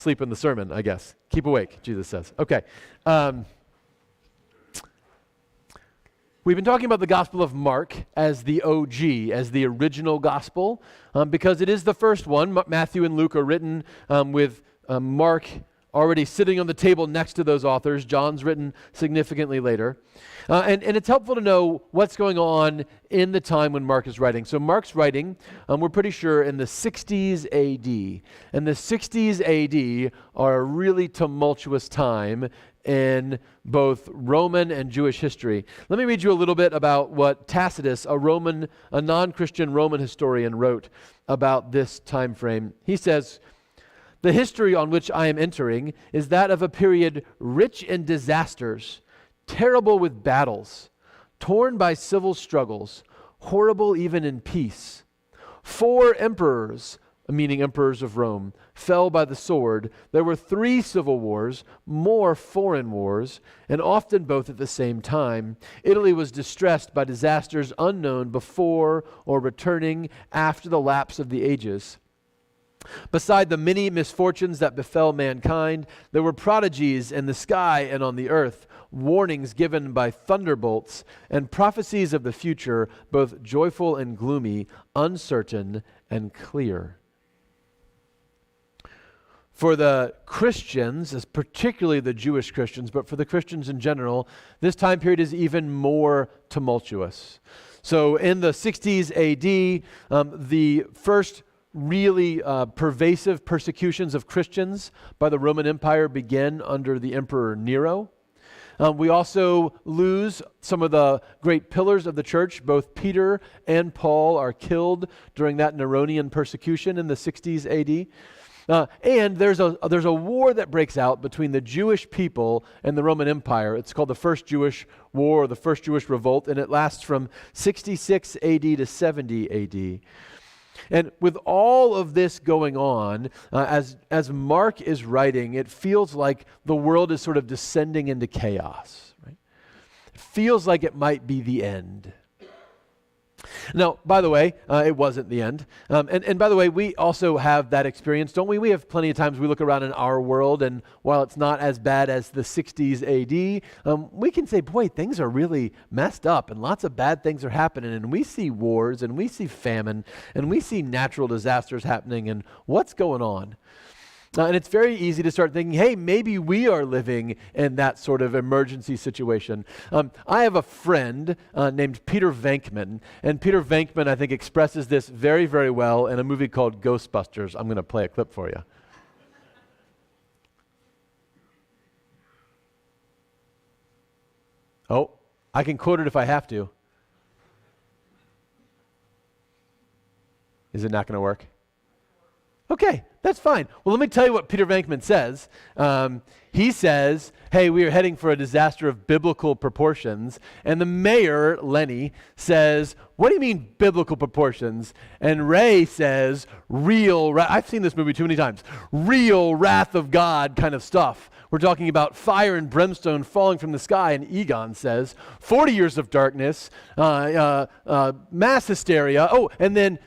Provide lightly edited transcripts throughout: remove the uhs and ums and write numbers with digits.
Sleep in the sermon, I guess. Keep awake, Jesus says. Okay. We've been talking about the Gospel of Mark as the OG, as the original gospel, because it is the first one. Matthew and Luke are written with Mark already sitting on the table next to those authors. John's written significantly later. And it's helpful to know what's going on in the time when Mark is writing. So Mark's writing, we're pretty sure, in the 60s AD. And the 60s AD are a really tumultuous time in both Roman and Jewish history. Let me read you a little bit about what Tacitus, a non-Christian Roman historian, wrote about this time frame. He says, "The history on which I am entering is that of a period rich in disasters, terrible with battles, torn by civil struggles, horrible even in peace. 4 emperors, meaning emperors of Rome, fell by the sword. There were 3 civil wars, more foreign wars, and often both at the same time. Italy was distressed by disasters unknown before or returning after the lapse of the ages. Beside the many misfortunes that befell mankind, there were prodigies in the sky and on the earth, warnings given by thunderbolts, and prophecies of the future, both joyful and gloomy, uncertain and clear." For the Christians, as particularly the Jewish Christians, but for the Christians in general, this time period is even more tumultuous. So in the 60s AD, the first really pervasive persecutions of Christians by the Roman Empire begin under the Emperor Nero. We also lose some of the great pillars of the church. Both Peter and Paul are killed during that Neronian persecution in the 60s AD. And there's a war that breaks out between the Jewish people and the Roman Empire. It's called the First Jewish War, or the First Jewish Revolt, and it lasts from 66 AD to 70 AD. And with all of this going on, as Mark is writing, it feels like the world is sort of descending into chaos. Right? It feels like it might be the end. Now, by the way, it wasn't the end. And by the way, we also have that experience, don't we? We have plenty of times we look around in our world, and while it's not as bad as the 60s AD, we can say, boy, things are really messed up, and lots of bad things are happening, and we see wars, and we see famine, and we see natural disasters happening, and what's going on? And it's very easy to start thinking, hey, maybe we are living in that sort of emergency situation. I have a friend named Peter Venkman, and Peter Venkman, I think, expresses this very, very well in a movie called Ghostbusters. I'm going to play a clip for you. Oh, I can quote it if I have to. Is it not going to work? Okay, that's fine. Well, let me tell you what Peter Venkman says. He says, hey, we are heading for a disaster of biblical proportions. And the mayor, Lenny, says, what do you mean biblical proportions? And Ray says, I've seen this movie too many times, real wrath of God kind of stuff. We're talking about fire and brimstone falling from the sky. And Egon says, 40 years of darkness, mass hysteria. Oh, and then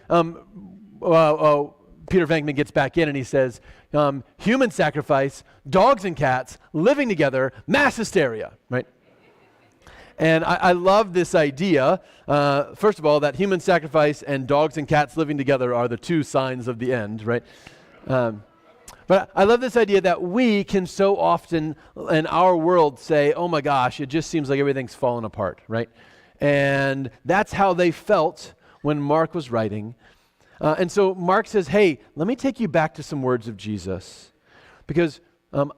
Peter Venkman gets back in and he says, human sacrifice, dogs and cats living together, mass hysteria, right? And I love this idea, first of all, that human sacrifice and dogs and cats living together are the 2 signs of the end, right? But I love this idea that we can so often in our world say, oh my gosh, it just seems like everything's fallen apart, right? And that's how they felt when Mark was writing. And so Mark says, hey, let me take you back to some words of Jesus, because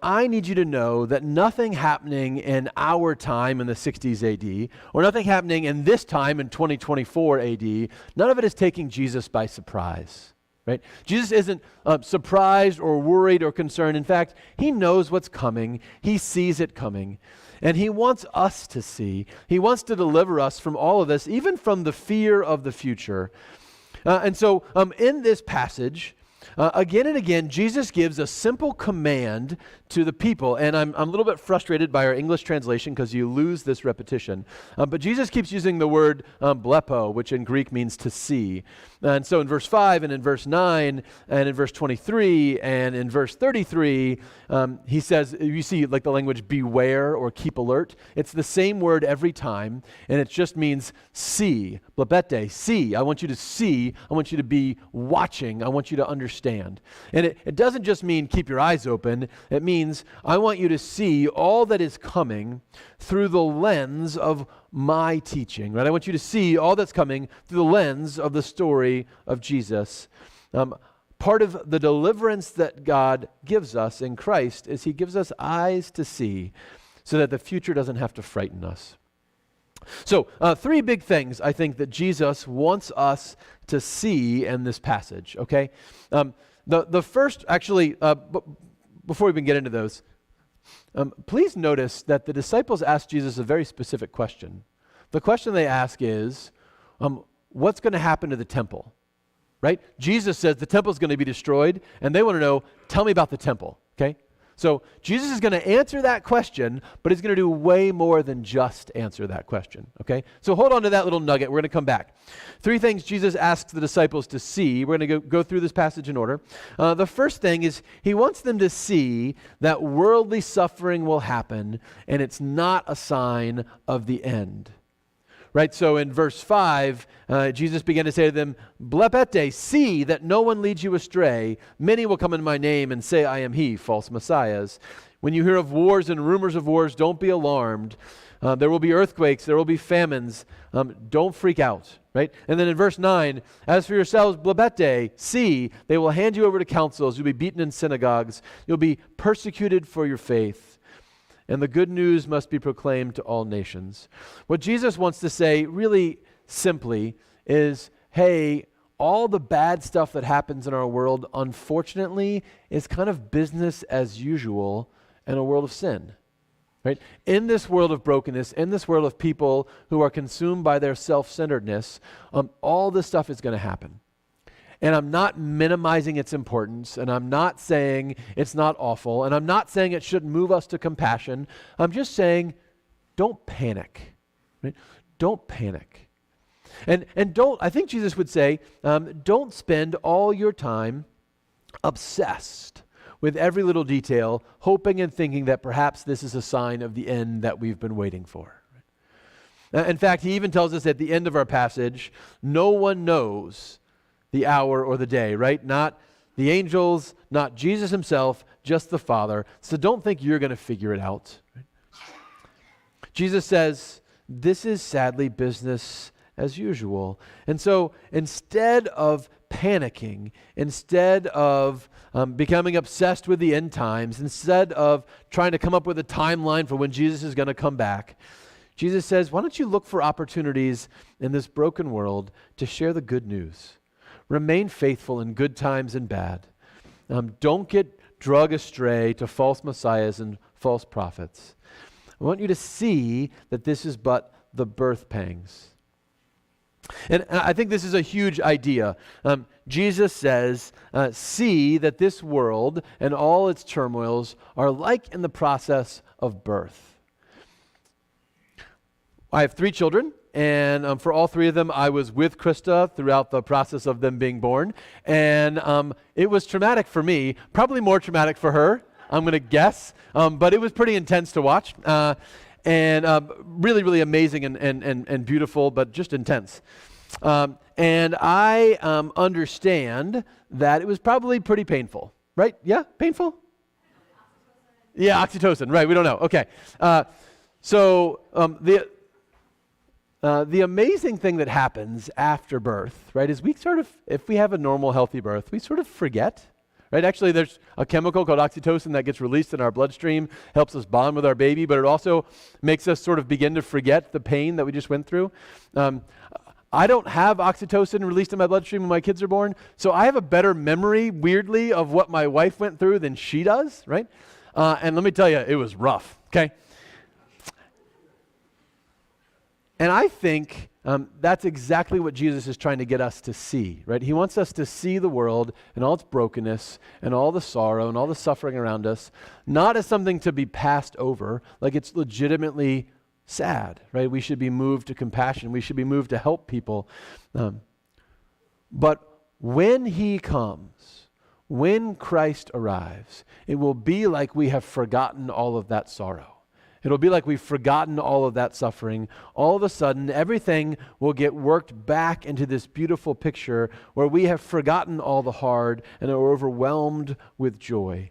I need you to know that nothing happening in our time in the 60s AD, or nothing happening in this time in 2024 AD, none of it is taking Jesus by surprise, right? Jesus isn't surprised or worried or concerned. In fact, he knows what's coming. He sees it coming. And he wants us to see. He wants to deliver us from all of this, even from the fear of the future. And so in this passage, Again and again, Jesus gives a simple command to the people, and I'm a little bit frustrated by our English translation because you lose this repetition. But Jesus keeps using the word blepo, which in Greek means to see. And so in verse 5 and in verse 9 and in verse 23 and in verse 33, he says, you see like the language beware or keep alert. It's the same word every time, and it just means see, blepete, see. I want you to see. I want you to be watching. I want you to understand. And it doesn't just mean keep your eyes open. It means I want you to see all that is coming through the lens of my teaching, right? I want you to see all that's coming through the lens of the story of Jesus. Part of the deliverance that God gives us in Christ is he gives us eyes to see so that the future doesn't have to frighten us. So, three big things I think that Jesus wants us to see in this passage, okay? The first, actually, before we even get into those, please notice that the disciples asked Jesus a very specific question. The question they ask is, what's going to happen to the temple? Right? Jesus says the temple is going to be destroyed, and they want to know, tell me about the temple, okay? So Jesus is going to answer that question, but he's going to do way more than just answer that question, okay? So hold on to that little nugget. We're going to come back. Three things Jesus asks the disciples to see. We're going to go through this passage in order. The first thing is he wants them to see that worldly suffering will happen, and it's not a sign of the end. Right, so in verse 5, Jesus began to say to them, blepete, see that no one leads you astray. Many will come in my name and say, I am he, false messiahs. When you hear of wars and rumors of wars, don't be alarmed. There will be earthquakes, there will be famines. Don't freak out, right? And then in verse 9, as for yourselves, blepete, see, they will hand you over to councils. You'll be beaten in synagogues. You'll be persecuted for your faith. And the good news must be proclaimed to all nations. What Jesus wants to say really simply is, hey, all the bad stuff that happens in our world, unfortunately, is kind of business as usual in a world of sin. Right? In this world of brokenness, in this world of people who are consumed by their self-centeredness, all this stuff is going to happen. And I'm not minimizing its importance, and I'm not saying it's not awful, and I'm not saying it shouldn't move us to compassion. I'm just saying, don't panic. Right? Don't panic. And don't, I think Jesus would say, don't spend all your time obsessed with every little detail, hoping and thinking that perhaps this is a sign of the end that we've been waiting for. In fact, he even tells us at the end of our passage, no one knows the hour or the day, right? Not the angels, not Jesus himself, just the Father. So don't think you're going to figure it out. Right? Jesus says, this is sadly business as usual. And so instead of panicking, instead of becoming obsessed with the end times, instead of trying to come up with a timeline for when Jesus is going to come back, Jesus says, why don't you look for opportunities in this broken world to share the good news? Remain faithful in good times and bad. Don't get drug astray to false messiahs and false prophets. I want you to see that this is but the birth pangs. And I think this is a huge idea. Jesus says, see that this world and all its turmoils are like in the process of birth. I have 3 children. And for all 3 of them, I was with Krista throughout the process of them being born. And it was traumatic for me, probably more traumatic for her, I'm going to guess. But it was pretty intense to watch. And really, really amazing and beautiful, but just intense. And I understand that it was probably pretty painful, right? Yeah, painful? Yeah, oxytocin, right, we don't know. Okay. So the amazing thing that happens after birth, right, is we sort of, if we have a normal, healthy birth, we sort of forget, right? Actually, there's a chemical called oxytocin that gets released in our bloodstream, helps us bond with our baby, but it also makes us sort of begin to forget the pain that we just went through. I don't have oxytocin released in my bloodstream when my kids are born, so I have a better memory, weirdly, of what my wife went through than she does, right? And let me tell you, it was rough, okay? And I think that's exactly what Jesus is trying to get us to see, right? He wants us to see the world and all its brokenness and all the sorrow and all the suffering around us, not as something to be passed over, like it's legitimately sad, right? We should be moved to compassion. We should be moved to help people. But when he comes, when Christ arrives, it will be like we have forgotten all of that sorrow. It'll be like we've forgotten all of that suffering. All of a sudden, everything will get worked back into this beautiful picture where we have forgotten all the hard and are overwhelmed with joy.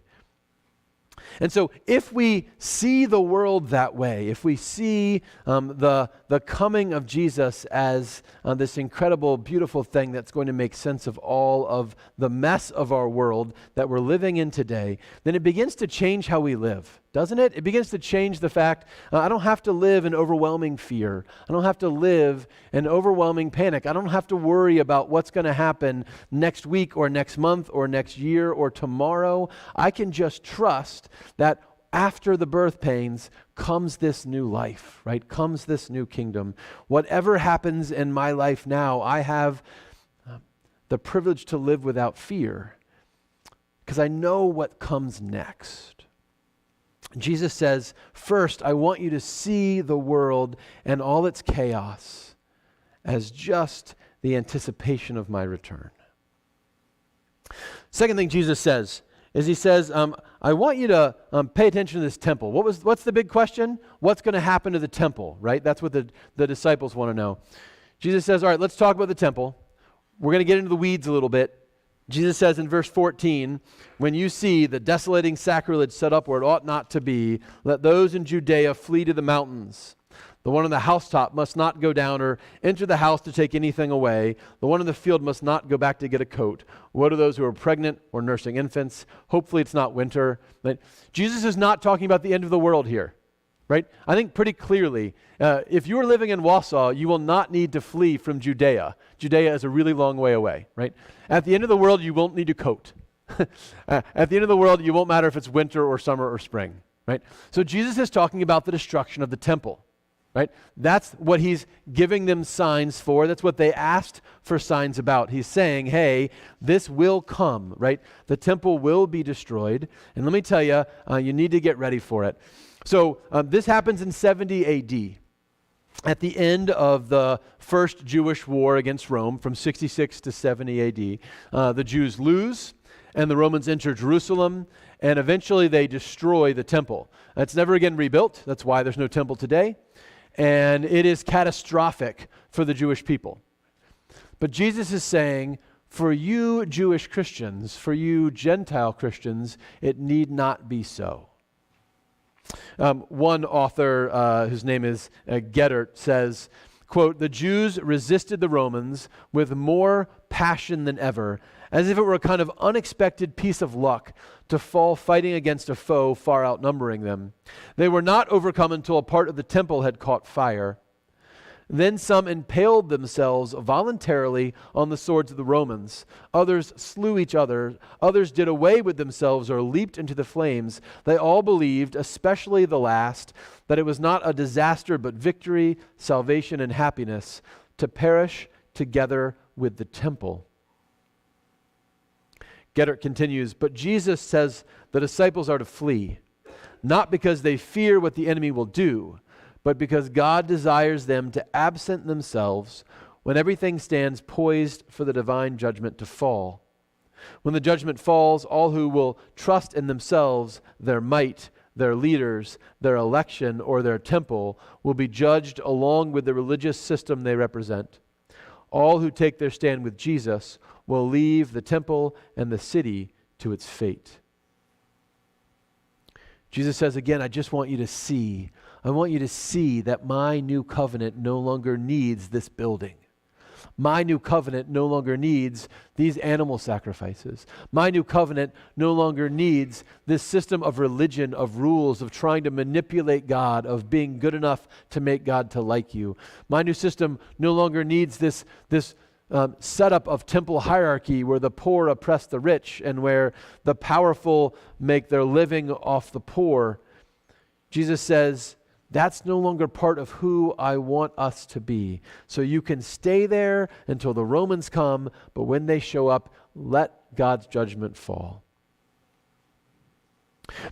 And so if we see the world that way, if we see the coming of Jesus as this incredible, beautiful thing that's going to make sense of all of the mess of our world that we're living in today, then it begins to change how we live, doesn't it? It begins to change the fact, I don't have to live in overwhelming fear. I don't have to live in overwhelming panic. I don't have to worry about what's going to happen next week or next month or next year or tomorrow. I can just trust that after the birth pains comes this new life, right? Comes this new kingdom. Whatever happens in my life now, I have the privilege to live without fear because I know what comes next. Jesus says, first, I want you to see the world and all its chaos as just the anticipation of my return. Second thing Jesus says is he says, I want you to pay attention to this temple. What's the big question? What's going to happen to the temple, right? That's what the disciples want to know. Jesus says, all right, let's talk about the temple. We're going to get into the weeds a little bit. Jesus says in verse 14, when you see the desolating sacrilege set up where it ought not to be, let those in Judea flee to the mountains. The one on the housetop must not go down or enter the house to take anything away. The one in the field must not go back to get a coat. What are those who are pregnant or nursing infants? Hopefully it's not winter. But Jesus is not talking about the end of the world here, right? I think pretty clearly, if you are living in Wausau, you will not need to flee from Judea. Judea is a really long way away, right? At the end of the world, you won't need a coat. At the end of the world, you won't matter if it's winter or summer or spring, right? So Jesus is talking about the destruction of the temple, right? That's what he's giving them signs for. That's what they asked for signs about. He's saying, hey, this will come, right? The temple will be destroyed. And let me tell you, you need to get ready for it. So this happens in 70 AD. At the end of the first Jewish war against Rome from 66 to 70 AD, the Jews lose and the Romans enter Jerusalem and eventually they destroy the temple. It's never again rebuilt. That's why there's no temple today. And it is catastrophic for the Jewish people. But Jesus is saying, for you Jewish Christians, for you Gentile Christians, it need not be so. One author, whose name is Geddert, says, quote, the Jews resisted the Romans with more passion than ever, as if it were a kind of unexpected piece of luck to fall fighting against a foe far outnumbering them. They were not overcome until a part of the temple had caught fire. Then some impaled themselves voluntarily on the swords of the Romans. Others slew each other. Others did away with themselves or leaped into the flames. They all believed, especially the last, that it was not a disaster but victory, salvation, and happiness to perish together with the temple. Geddert continues, but Jesus says the disciples are to flee, not because they fear what the enemy will do, but because God desires them to absent themselves when everything stands poised for the divine judgment to fall. When the judgment falls, all who will trust in themselves, their might, their leaders, their election, or their temple will be judged along with the religious system they represent. All who take their stand with Jesus will leave the temple and the city to its fate. Jesus says again, I just want you to see. I want you to see that my new covenant no longer needs this building. My new covenant no longer needs these animal sacrifices. My new covenant no longer needs this system of religion, of rules, of trying to manipulate God, of being good enough to make God to like you. My new system no longer needs this setup of temple hierarchy where the poor oppress the rich and where the powerful make their living off the poor. Jesus says, That's no longer part of who I want us to be. So you can stay there until the Romans come, but when they show up, let God's judgment fall.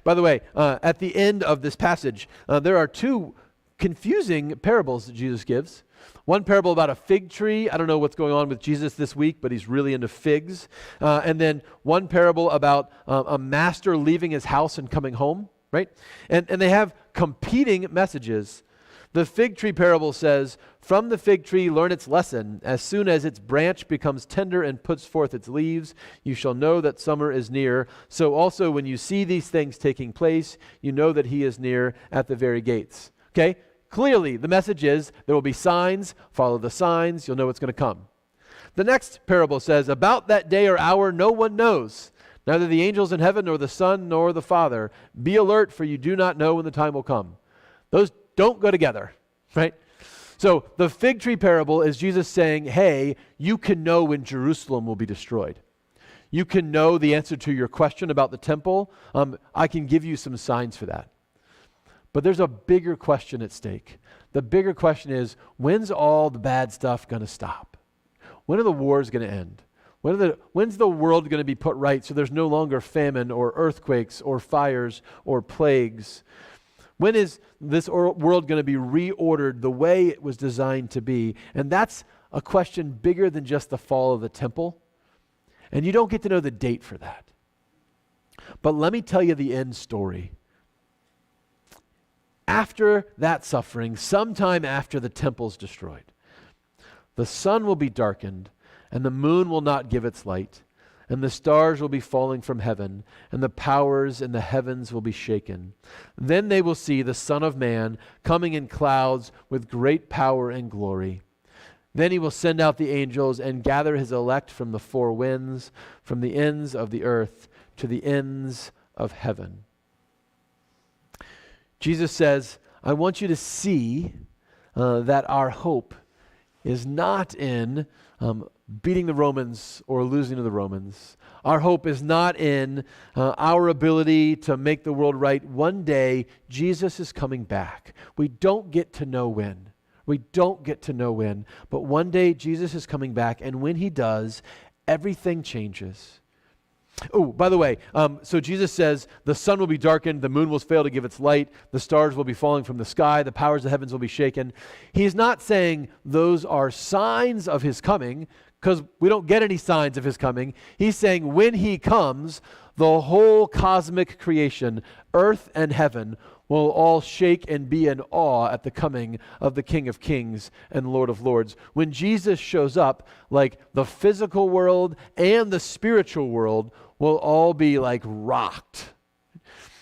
By the way, at the end of this passage, there are two confusing parables that Jesus gives. One parable about a fig tree. I don't know what's going on with Jesus this week, but he's really into figs. And then one parable about a master leaving his house and coming home, right? And they have competing messages. The fig tree parable says, "From the fig tree learn its lesson. As soon as its branch becomes tender and puts forth its leaves, you shall know that summer is near. So also when you see these things taking place, you know that he is near at the very gates." Okay? Clearly, the message is there will be signs. Follow the signs. You'll know what's going to come. The next parable says, "About that day or hour no one knows, neither the angels in heaven nor the Son nor the Father. Be alert, for you do not know when the time will come." Those don't go together, right? So the fig tree parable is Jesus saying, hey, you can know when Jerusalem will be destroyed. You can know the answer to your question about the temple. I can give you some signs for that. But there's a bigger question at stake. The bigger question is, when's all the bad stuff going to stop? When are the wars going to end? When's the world going to be put right so there's no longer famine or earthquakes or fires or plagues? When is this world going to be reordered the way it was designed to be? And that's a question bigger than just the fall of the temple. And you don't get to know the date for that. But let me tell you the end story. After that suffering, sometime after the temple's destroyed, the sun will be darkened, and the moon will not give its light, and the stars will be falling from heaven, and the powers in the heavens will be shaken. Then they will see the Son of Man coming in clouds with great power and glory. Then he will send out the angels and gather his elect from the four winds, from the ends of the earth to the ends of heaven. Jesus says, I want you to see that our hope is not in beating the Romans or losing to the Romans. Our hope is not in our ability to make the world right. One day, Jesus is coming back. We don't get to know when. We don't get to know when. But one day, Jesus is coming back, and when he does, everything changes. Oh, by the way, so Jesus says, the sun will be darkened, the moon will fail to give its light, the stars will be falling from the sky, the powers of the heavens will be shaken. He's not saying those are signs of his coming, because we don't get any signs of his coming. He's saying when he comes, the whole cosmic creation, earth and heaven, will all shake and be in awe at the coming of the King of Kings and Lord of Lords. When Jesus shows up, like the physical world and the spiritual world will all be like rocked.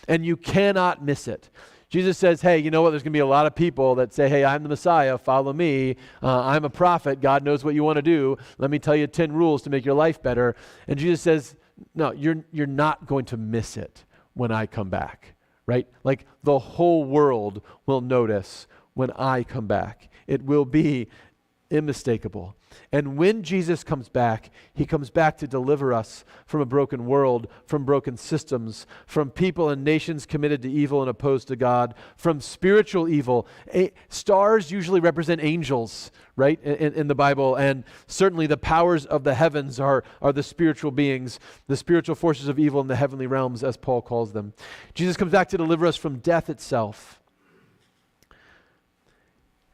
And you cannot miss it. Jesus says, hey, you know what? There's going to be a lot of people that say, hey, I'm the Messiah, follow me. I'm a prophet. God knows what you want to do. Let me tell you 10 rules to make your life better. And Jesus says, no, you're not going to miss it when I come back. Right? Like the whole world will notice when I come back. It will be unmistakable. And when Jesus comes back, he comes back to deliver us from a broken world, from broken systems, from people and nations committed to evil and opposed to God, from spiritual evil. Stars usually represent angels, right, in the Bible, and certainly the powers of the heavens are the spiritual beings, the spiritual forces of evil in the heavenly realms, as Paul calls them. Jesus comes back to deliver us from death itself.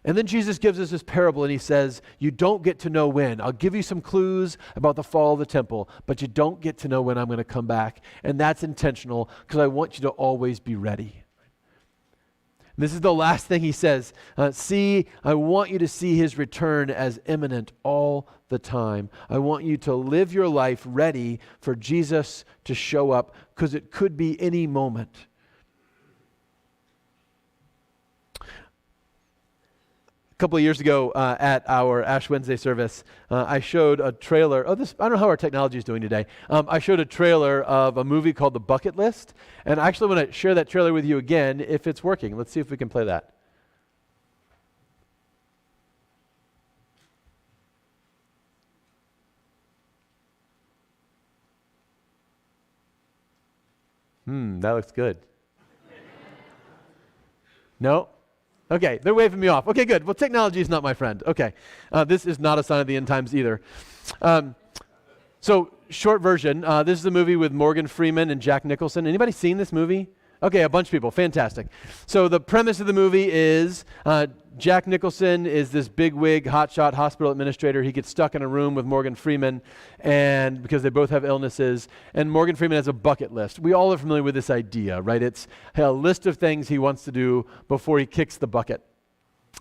And then Jesus gives us this parable and he says, you don't get to know when. I'll give you some clues about the fall of the temple, but you don't get to know when I'm going to come back. And that's intentional because I want you to always be ready. This is the last thing he says. I want you to see his return as imminent all the time. I want you to live your life ready for Jesus to show up because it could be any moment. A couple of years ago at our Ash Wednesday service, I showed a trailer. I don't know how our technology is doing today. I showed a trailer of a movie called The Bucket List, and I actually want to share that trailer with you again if it's working. Let's see if we can play that. That looks good. No? Okay, they're waving me off. Okay, good. Well, technology is not my friend. Okay, this is not a sign of the end times either. So, short version, this is a movie with Morgan Freeman and Jack Nicholson. Anybody seen this movie? Okay, a bunch of people. Fantastic. So the premise of the movie is Jack Nicholson is this bigwig, hotshot hospital administrator. He gets stuck in a room with Morgan Freeman, and because they both have illnesses, and Morgan Freeman has a bucket list. We all are familiar with this idea, right? It's a list of things he wants to do before he kicks the bucket.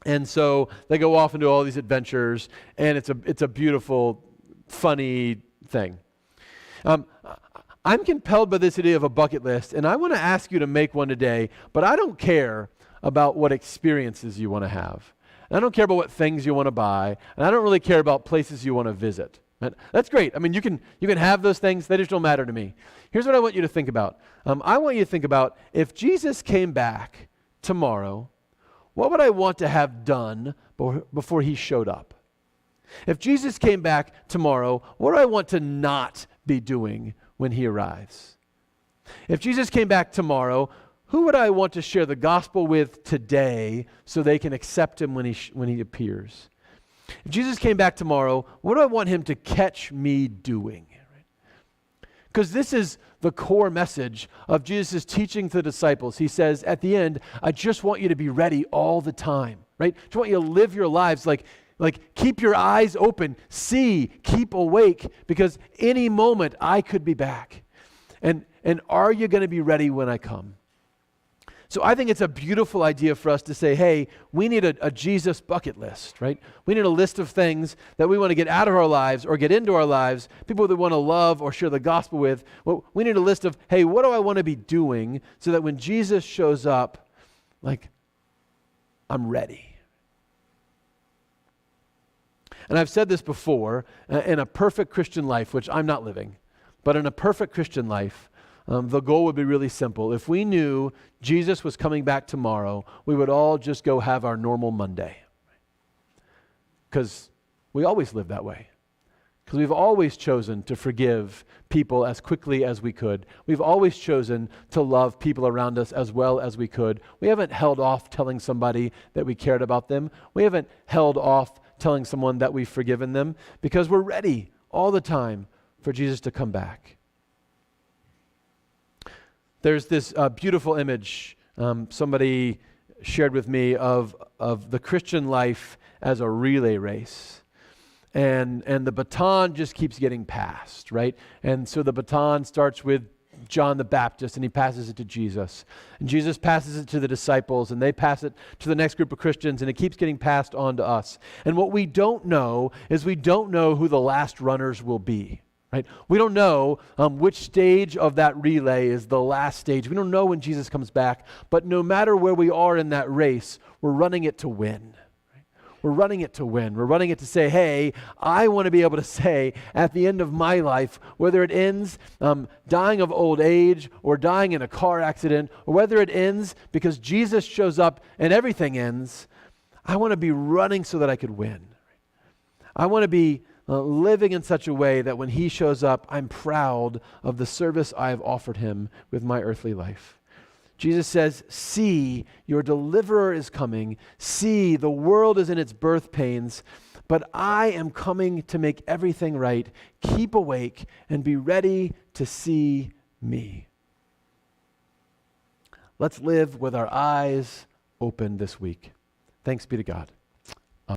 And so they go off and do all these adventures, and it's a beautiful, funny thing. I'm compelled by this idea of a bucket list, and I want to ask you to make one today, but I don't care about what experiences you want to have. And I don't care about what things you want to buy, and I don't really care about places you want to visit. That's great. I mean, you can have those things. They just don't matter to me. Here's what I want you to think about. I want you to think about, if Jesus came back tomorrow, what would I want to have done before he showed up? If Jesus came back tomorrow, what do I want to not be doing when he arrives? If Jesus came back tomorrow, who would I want to share the gospel with today so they can accept him when he appears? If Jesus came back tomorrow, what do I want him to catch me doing? Because this is the core message of Jesus' teaching to the disciples. He says at the end, I just want you to be ready all the time, right? I just want you to live your lives like keep your eyes open, see, keep awake, because any moment I could be back. And are you going to be ready when I come? So I think it's a beautiful idea for us to say, hey, we need a Jesus bucket list, right? We need a list of things that we want to get out of our lives or get into our lives, people that we want to love or share the gospel with. Well, we need a list of, hey, what do I want to be doing so that when Jesus shows up, I'm ready. And I've said this before, in a perfect Christian life, which I'm not living, but in a perfect Christian life, the goal would be really simple. If we knew Jesus was coming back tomorrow, we would all just go have our normal Monday. Because we always live that way. Because we've always chosen to forgive people as quickly as we could. We've always chosen to love people around us as well as we could. We haven't held off telling somebody that we cared about them. We haven't held off telling someone that we've forgiven them, because we're ready all the time for Jesus to come back. There's this beautiful image somebody shared with me of the Christian life as a relay race. And the baton just keeps getting passed, right? And so the baton starts with John the Baptist, and he passes it to Jesus. And Jesus passes it to the disciples, and they pass it to the next group of Christians, and it keeps getting passed on to us. And what we don't know is we don't know who the last runners will be, right? We don't know which stage of that relay is the last stage. We don't know when Jesus comes back, but no matter where we are in that race, we're running it to win. We're running it to win. We're running it to say, hey, I want to be able to say at the end of my life, whether it ends dying of old age or dying in a car accident, or whether it ends because Jesus shows up and everything ends, I want to be running so that I could win. I want to be living in such a way that when he shows up, I'm proud of the service I have offered him with my earthly life. Jesus says, see, your deliverer is coming. See, the world is in its birth pains, but I am coming to make everything right. Keep awake and be ready to see me. Let's live with our eyes open this week. Thanks be to God.